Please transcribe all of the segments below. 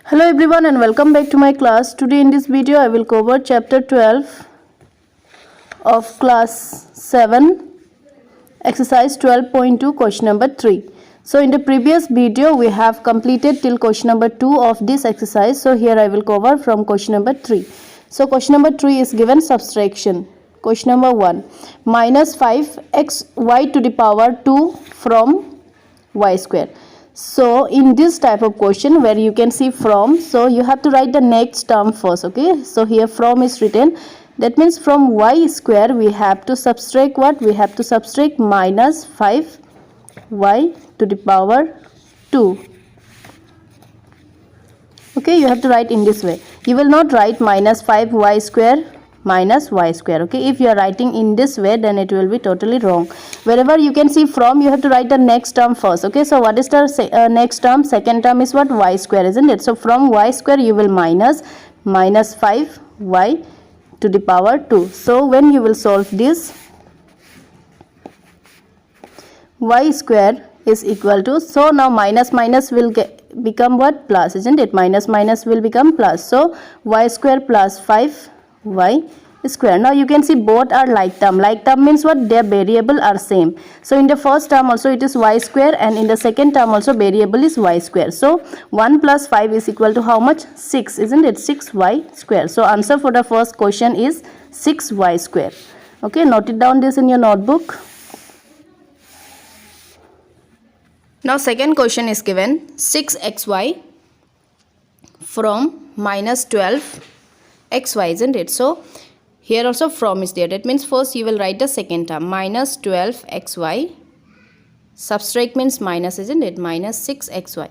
Hello everyone and welcome back to my class. Today in this video I will cover chapter 12 of class 7 exercise 12.2 question number 3. So in the previous video we have completed till question number 2 of this exercise. So here I will cover from question number 3. So question number 3 is given subtraction. Question number 1, minus 5xy to the power 2 from y square. So in this type of question where you can see from, so you have to write the next term first. Okay, so here from is written, that means from y square we have to subtract what? We have to subtract minus 5y to the power 2. Okay, you have to write in this way. You will not write minus 5y square minus y square. Okay, if you are writing in this way then it will be totally wrong. Wherever you can see from, you have to write the next term first. Okay, so what is the next term? Second term is what? Y square, isn't it? So from y square you will minus 5y to the power 2. So when you will solve this, y square is equal to, so now minus will become what? Plus, isn't it? Minus will become plus. So y square plus 5y square. Now you can see both are like term. Like term means what? Their variable are same. So in the first term also it is y square, and in the second term also variable is y square. So 1 plus 5 is equal to how much? 6, isn't it? 6y square. So answer for the first question is 6y square. Okay, note it down this in your notebook. Now second question is given, 6xy from minus 12xy, isn't it? So here also from is there. That means first you will write the second term, minus 12xy, subtract means minus, isn't it? Minus 6xy.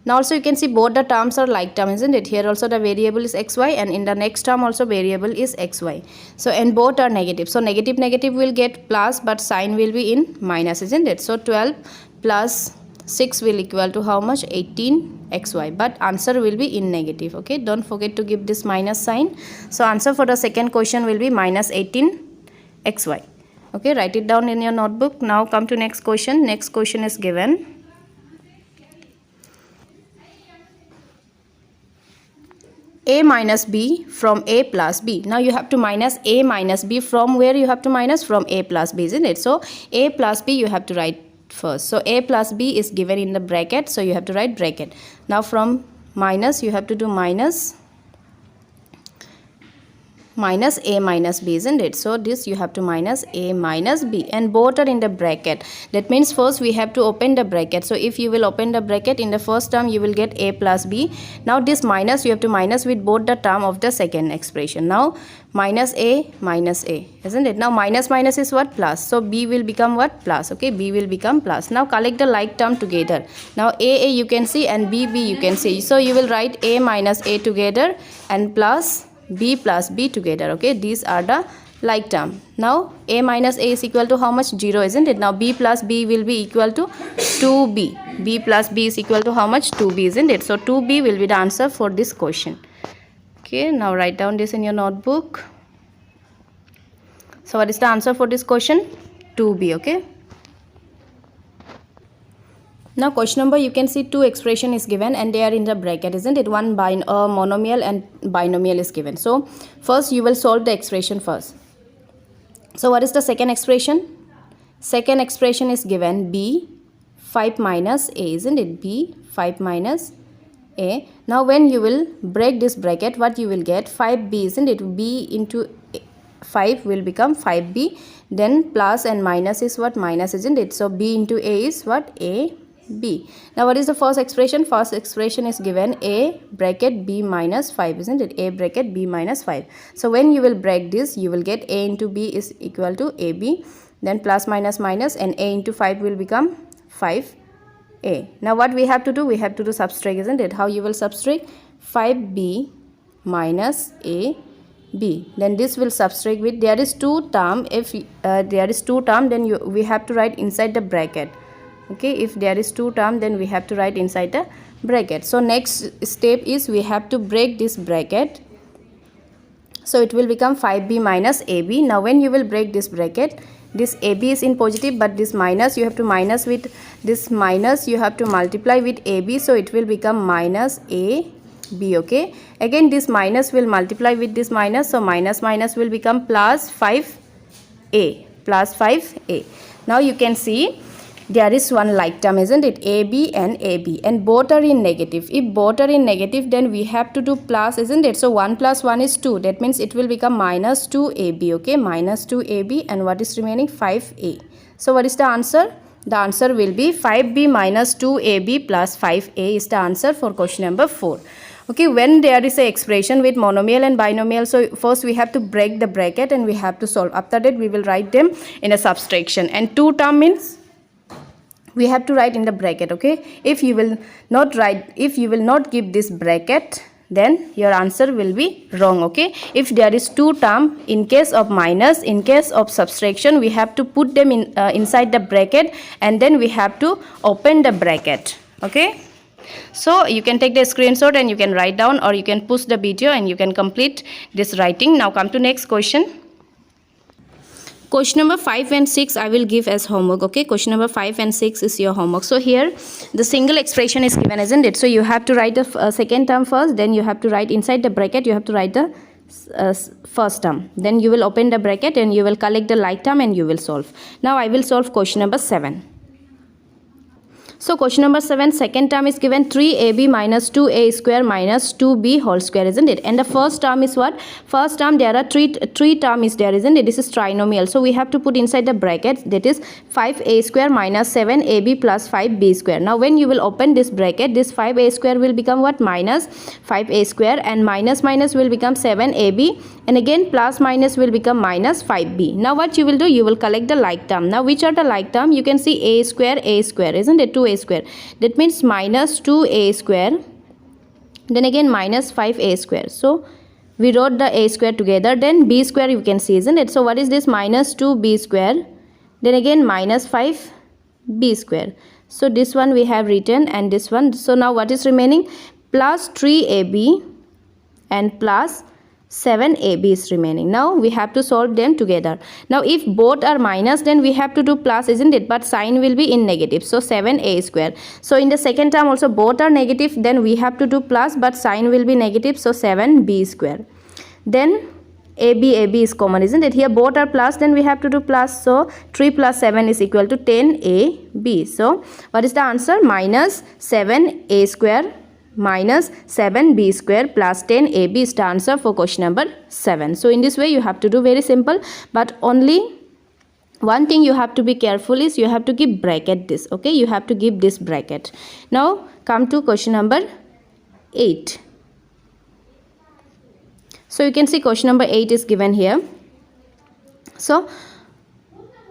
Now also you can see both the terms are like term, isn't it? Here also the variable is xy, and in the next term also variable is xy. So and both are negative. So negative will get plus, but sign will be in minus, isn't it? So 12 plus 6 will equal to how much? 18xy, but answer will be in negative. Okay, don't forget to give this minus sign. So answer for the second question will be minus 18xy. Okay, write it down in your notebook. Now come to next question. Next question is given, a minus b from a plus b. Now you have to minus a minus b from where? You have to minus from a plus b, isn't it? So a plus b you have to write first. So a plus b is given in the bracket, so you have to write bracket. Now from minus you have to do minus a minus b, isn't it? So this you have to minus a minus b, and both are in the bracket. That means first we have to open the bracket. So if you will open the bracket, in the first term you will get a plus b. Now this minus you have to minus with both the term of the second expression. Now minus a, isn't it? Now minus is what? Plus. So b will become what? Plus. Okay, b will become plus. Now collect the like term together. Now a you can see and b you can see. So you will write a minus a together and plus b together. Okay, these are the like term. Now a minus a is equal to how much? 0, isn't it? Now b plus b will be equal to 2b. b plus b is equal to how much? 2b, isn't it? So 2b will be the answer for this question. Okay, now write down this in your notebook. So what is the answer for this question? 2b. Okay, now question number, you can see two expression is given and they are in the bracket, isn't it? One monomial and binomial is given. So first you will solve the expression first. So what is the second expression? Second expression is given b 5 minus a, isn't it? b 5 minus a. Now when you will break this bracket, what you will get? 5b, isn't it? b into 5 will become 5b. Then plus and minus is what? Minus, isn't it? So b into a is what? a b. Now what is the first expression? First expression is given a bracket b minus 5, isn't it? a bracket b minus 5. So when you will break this, you will get a into b is equal to ab, then plus minus and a into 5 will become 5a. Now what we have to do? We have to do subtract, isn't it? How you will subtract? 5b minus a b. Then this will subtract with, there is two term. If there is two term, then we have to write inside the bracket. Okay, if there is two term, then we have to write inside the bracket. So next step is we have to break this bracket. So it will become 5b minus ab. Now when you will break this bracket, this AB is in positive, but this minus you have to minus with this minus you have to multiply with AB, so it will become minus AB b. Okay, again this minus will multiply with this minus, so minus minus will become plus 5a, plus 5a. Now you can see there is one like term, isn't it? AB and AB, and both are in negative. If both are in negative, then we have to do plus, isn't it? So 1 plus 1 is 2. That means it will become minus 2AB. Okay, minus 2AB, and what is remaining? 5A. So what is the answer? The answer will be 5B minus 2AB plus 5A is the answer for question number 4. Okay, when there is a expression with monomial and binomial, so first we have to break the bracket and we have to solve. After that we will write them in a subtraction, and 2 term means we have to write in the bracket. Okay, if you will not give this bracket, then your answer will be wrong. Okay, if there is 2 term, in case of minus, in case of subtraction, we have to put them in inside the bracket, and then we have to open the bracket. Okay, so you can take the screenshot and you can write down, or you can push the video and you can complete this writing. Now come to next question. Question number 5 and 6 I will give as homework. Okay, question number 5 and 6 is your homework. So here the single expression is given, isn't it? So you have to write the second term first, then you have to write inside the bracket, you have to write the first term, then you will open the bracket and you will collect the like term and you will solve. Now I will solve question number 7. So question number 7, second term is given 3ab minus 2a square minus 2b whole square, isn't it? And the first term is what? First term, there are three term is there, isn't it? This is trinomial. So we have to put inside the bracket, that is 5a square minus 7ab plus 5b square. Now when you will open this bracket, this 5a square will become what? Minus 5a square, and minus minus will become 7ab, and again plus minus will become minus 5b. Now what you will do? You will collect the like term. Now which are the like term? You can see a square, isn't it? 2a square. That means minus 2a square, then again minus 5a square. So we wrote the a square together, then b square you can see, isn't it? So what is this? Minus 2b square, then again minus 5b square. So this one we have written, and this one. So now what is remaining? Plus 3ab and plus 7ab is remaining. Now we have to solve them together. Now if both are minus, then we have to do plus, isn't it? But sign will be in negative, so 7a square. So in the second term also both are negative, then we have to do plus, but sign will be negative, so 7b square. Then ab is common, isn't it? Here both are plus, then we have to do plus, so 3 plus 7 is equal to 10ab. So what is the answer? Minus 7a square minus 7b square plus 10ab is the answer for question number 7. So in this way you have to do very simple, but only one thing you have to be careful is you have to give bracket this. Okay, you have to give this bracket. Now come to question number 8. So you can see question number 8 is given here. So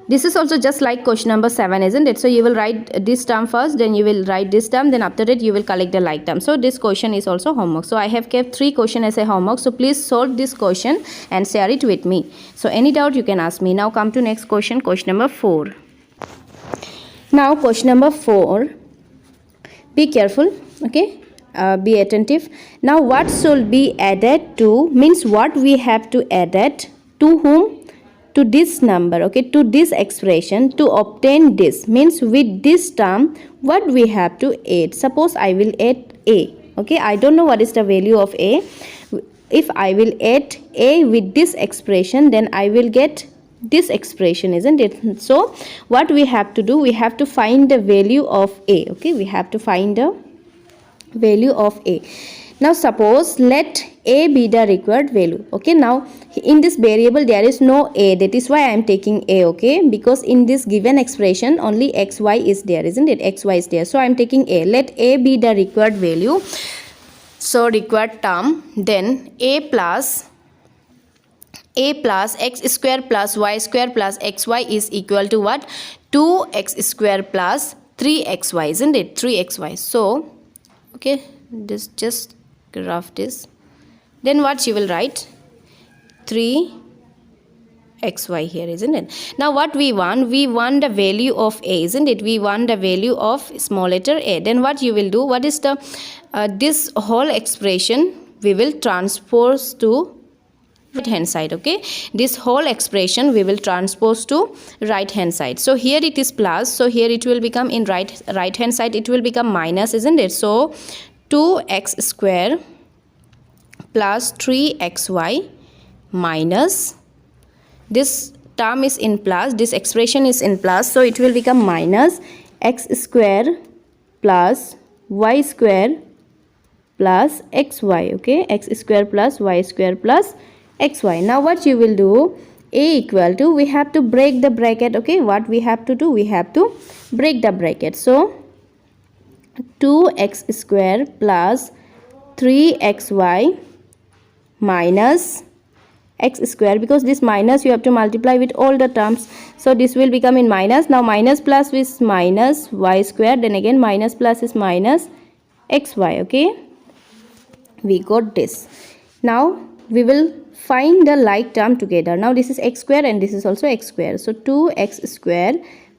this is also just like question number 7, isn't it? So you will write this term first, then you will write this term, then after that you will collect the like term. So this question is also homework. So I have kept 3 questions as a homework. So please solve this question and share it with me. So any doubt you can ask me. Now come to next question, question number 4. Now question number 4. Be careful, okay? Be attentive. Now what should be added to, means what we have to add it to whom? To this number, okay, to this expression to obtain this, means with this term what we have to add. Suppose I will add a, okay, I don't know what is the value of a. If I will add a with this expression, then I will get this expression, isn't it? So what we have to do, we have to find the value of a. Okay, we have to find the value of a. Now suppose let a be the required value. Okay, now in this variable there is no a, that is why I am taking a. Okay, because in this given expression only xy is there, isn't it? Xy is there, so I am taking a. Let a be the required value, so required term, then a plus x square plus y square plus xy is equal to what? 2x square plus 3xy, isn't it? 3xy. So okay, this just graph this, then what you will write? 3xy here, isn't it? Now what we want the value of a, isn't it? We want the value of small letter a. Then what you will do, what is the this whole expression we will transpose to right hand side. Okay, this whole expression we will transpose to right hand side. So here it is plus, so here it will become in right hand side it will become minus, isn't it? So 2x square plus 3xy minus, this term is in plus, this expression is in plus, so it will become minus x square plus y square plus xy. Okay, x square plus y square plus xy. Now what you will do, a equal to, we have to break the bracket. Okay, what we have to do, we have to break the bracket. So 2x square plus 3xy minus x square, because this minus you have to multiply with all the terms, so this will become in minus. Now minus plus is minus y square, then again minus plus is minus xy. Okay, we got this. Now we will find the like term together. Now this is x square and this is also x square, so 2x square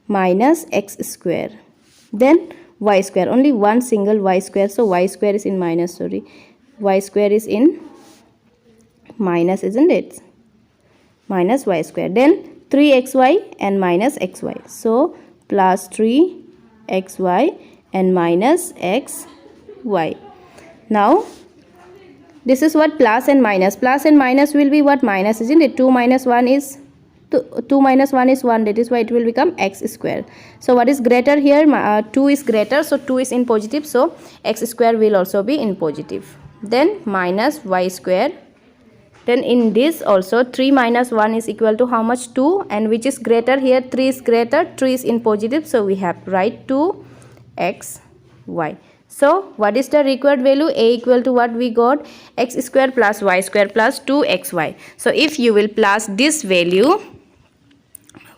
minus x square, then y square, only one single y square, so y square is in minus, sorry, y square is in minus, isn't it? Minus y square, then 3xy and minus xy, so plus 3xy and minus xy. Now this is what plus and minus. Plus and minus will be what? Minus, isn't it? 2 minus 1 is 2 minus 1 is 1, that is why it will become x square. So what is greater here? 2 is greater, so 2 is in positive, so x square will also be in positive. Then minus y square, then in this also 3 minus 1 is equal to how much? 2, and which is greater here? 3 is greater, 3 is in positive, so we have to write 2xy. So what is the required value? A equal to what we got? X square plus y square plus 2xy. So if you will plus this value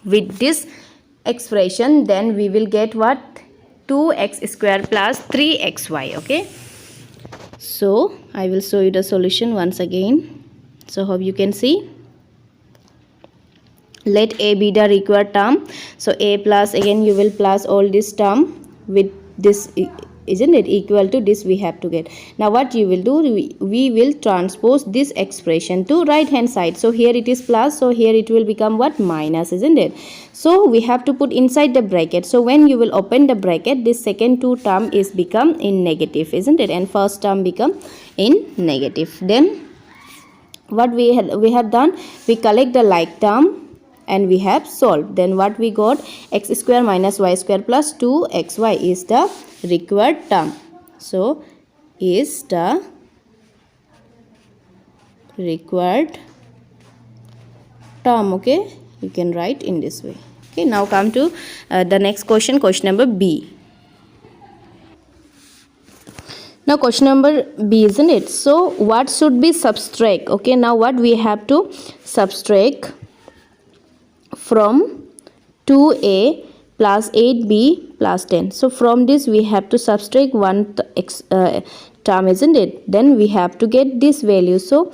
with this expression, then we will get what? 2x square plus 3xy. Okay, so I will show you the solution once again. So hope you can see. Let a be the required term, so a plus, again you will plus all this term with this, isn't it, equal to this we have to get. Now what you will do, we will transpose this expression to right hand side. So here it is plus, so here it will become what? Minus, isn't it? So we have to put inside the bracket. So when you will open the bracket, this second two term is become in negative, isn't it, and first term become in negative. Then what we have done, we collect the like term and we have solved. Then what we got? X square minus y square plus 2xy is the required term. So is the required term. Okay, you can write in this way. Okay, now come to the next question, question number B. Now question number B, isn't it? So what should be subtract? Okay, now what we have to subtract from 2a plus 8b plus 10. So from this we have to subtract one term, isn't it? Then we have to get this value. So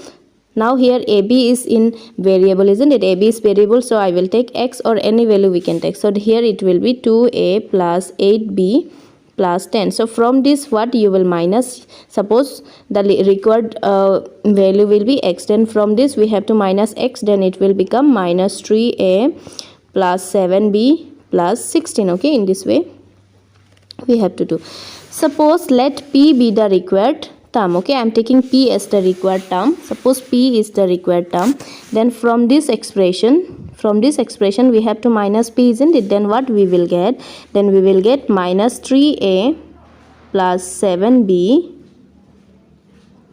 now here AB is in variable, isn't it? AB is variable, so I will take x or any value we can take. So here it will be 2a plus 8b plus 10. So from this what you will minus, suppose the required value will be x, then from this we have to minus x, then it will become minus 3a plus 7b plus 16. Okay, in this way we have to do. Suppose let p be the required term. Okay, I am taking p as the required term. Suppose p is the required term, then from this expression we have to minus p, isn't it? Then what we will get? Then we will get minus 3a plus 7b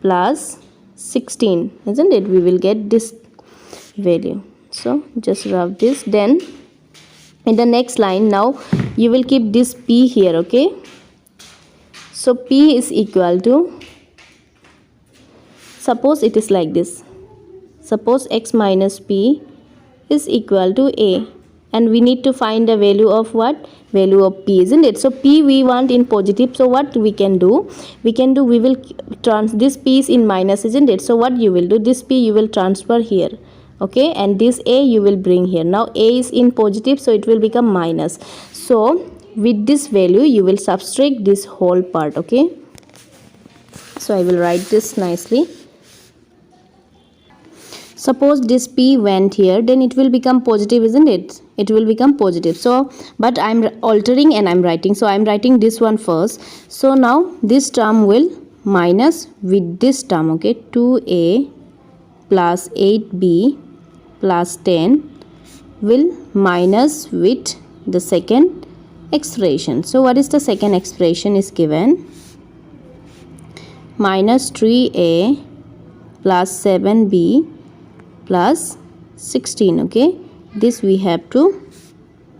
plus 16, isn't it? We will get this value. So just rub this. Then in the next line, now you will keep this p here. Okay, so p is equal to, suppose it is like this, suppose x minus p is equal to a, and we need to find the value of what? Value of p, isn't it? So p we want in positive, so what we can do, we will this p is in minus, isn't it? So what you will do, this p you will transfer here. Okay, and this a you will bring here. Now a is in positive, so it will become minus. So with this value you will subtract this whole part. Okay, so I will write this nicely. Suppose this p went here, then it will become positive, isn't it? It will become positive. So but I'm altering and I'm writing, so I'm writing this one first. So now this term will minus with this term, okay, 2a plus 8b plus 10 will minus with the second expression. So what is the second expression is given? Minus 3a plus 7b plus 16, okay, this we have to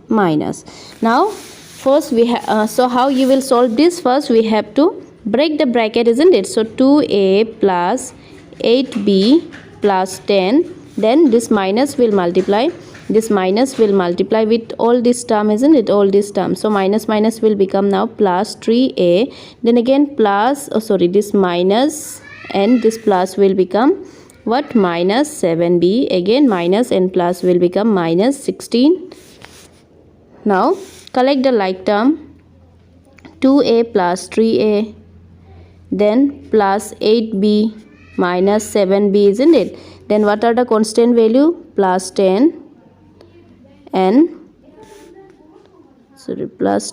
minus. Now first we have so how you will solve this? First we have to break the bracket, isn't it? So 2a plus 8b plus 10, then this minus will multiply with all this term, isn't it? All this term. So minus will become now plus 3a, then again plus, this minus and this plus will become what? Minus 7b, again minus and plus will become minus 16. Now collect the like term, 2a plus 3a, then plus 8b minus 7b, isn't it? Then what are the constant value? Plus 10 and plus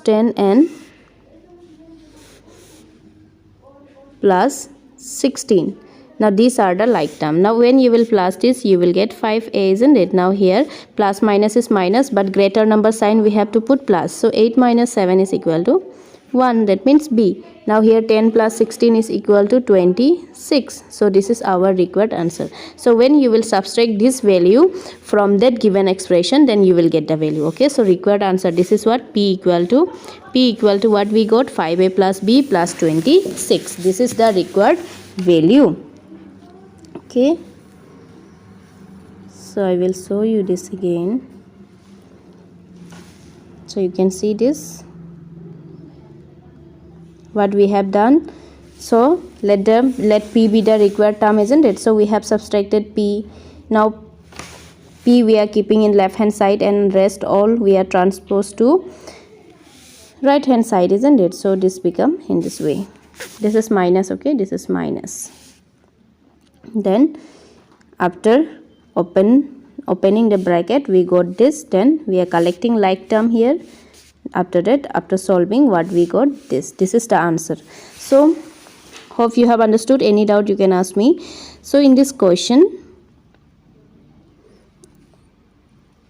plus 16. Now these are the like term. Now when you will plus this, you will get 5a, isn't it? Now here plus minus is minus, but greater number sign we have to put plus. So 8 minus 7 is equal to 1, that means b. Now here 10 plus 16 is equal to 26. So this is our required answer. So when you will subtract this value from that given expression, then you will get the value, okay? So required answer, this is what? P equal to what we got? 5a plus b plus 26. This is the required value, okay? So I will show you this again, so you can see this what we have done. So let p be the required term, isn't it? So we have subtracted p. Now p we are keeping in left hand side and rest all we are transposed to right hand side, isn't it? So this become in this way. This is minus, okay, this is minus. Then after opening the bracket we got this, then we are collecting like term here. After that, after solving, what we got? This is the answer. So hope you have understood. Any doubt you can ask me. So in this question,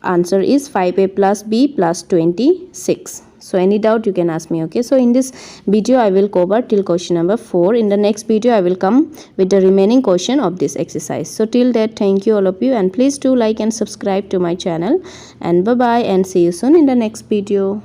answer is 5a plus b plus 26. So any doubt you can ask me, okay? So in this video I will cover till question number 4. In the next video I will come with the remaining question of this exercise. So till that, thank you all of you, and please do like and subscribe to my channel, and bye bye, and see you soon in the next video.